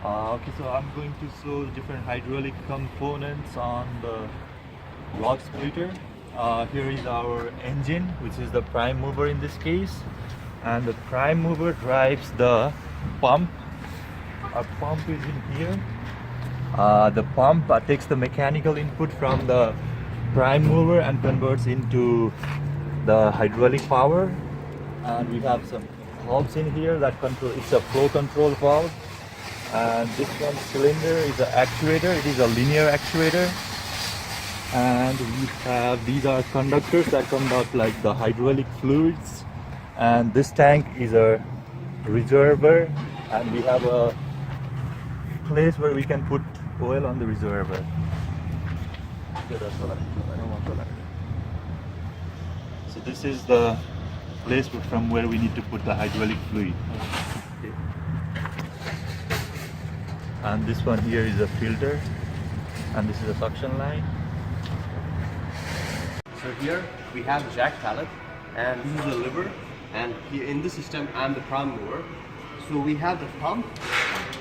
Okay, so I'm going to show different hydraulic components on the log splitter. Here is our engine, which is the prime mover in this case, and the prime mover drives the pump. Our pump is in here. The pump takes the mechanical input from the prime mover and converts into the hydraulic power. And we have some valves in here that control. It's a flow control valve. And this one cylinder is an actuator. It is a linear actuator. And we have, these are conductors that come out like the hydraulic fluids. And this tank is a reservoir, and we have a place where we can put oil on the reservoir. So this is the place from where we need to put the hydraulic fluid. Okay. And this one here is a filter, and this is a suction line. So here we have jack pallet, and this is the lever, and here in this system I'm the prime mover. So we have the pump,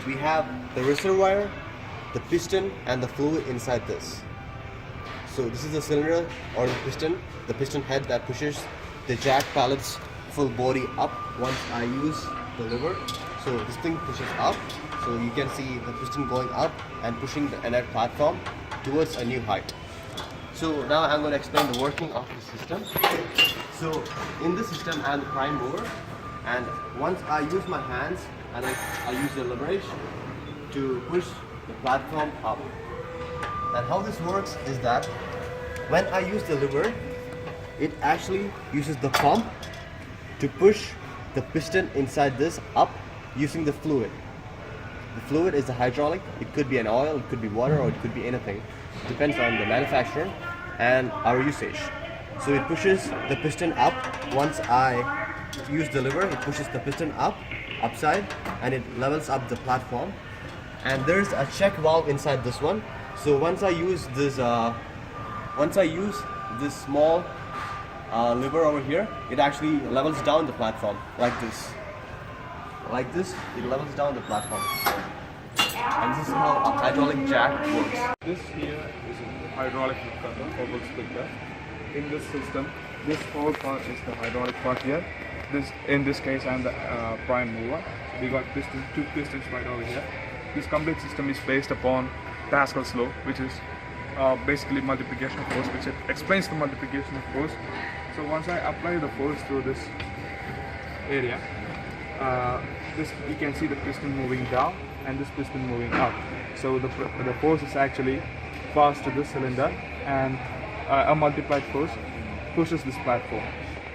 we have the reservoir, the piston and the fluid inside this. So this is the cylinder or the piston head that pushes the jack pallet's full body up once I use the lever. So this thing pushes up, so you can see the piston going up and pushing the inert platform towards a new height. So now I'm going to explain the working of the system. So in this system I'm the prime mover, and once I use my hands and I use the leverage to push the platform up. And how this works is that when I use the lever, it actually uses the pump to push the piston inside this up using the fluid. The fluid is the hydraulic. It could be an oil, it could be water, or it could be anything. It depends on the manufacturer and our usage. So it pushes the piston up. Once I use the lever, it pushes the piston up, upside, and it levels up the platform. And there's a check valve inside this one. So once I use this small lever over here, it actually levels down the platform like this. Like this, it levels down the platform. And this is how a hydraulic jack works. This here is a hydraulic control splitter. In this system, this whole part is the hydraulic part here. In this case, I'm the prime mover. We got two pistons right over here. This complete system is based upon Pascal's law, which is basically multiplication of force, which explains the multiplication of force. So once I apply the force to this area, you can see the piston moving down and this piston moving up. So the force is actually passed to this cylinder, and a multiplied force pushes this platform.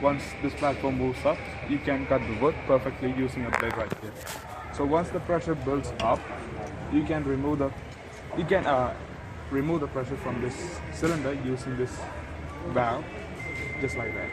Once this platform moves up, you can cut the wood perfectly using a blade right here. So once the pressure builds up, you can remove the pressure from this cylinder using this valve, just like that.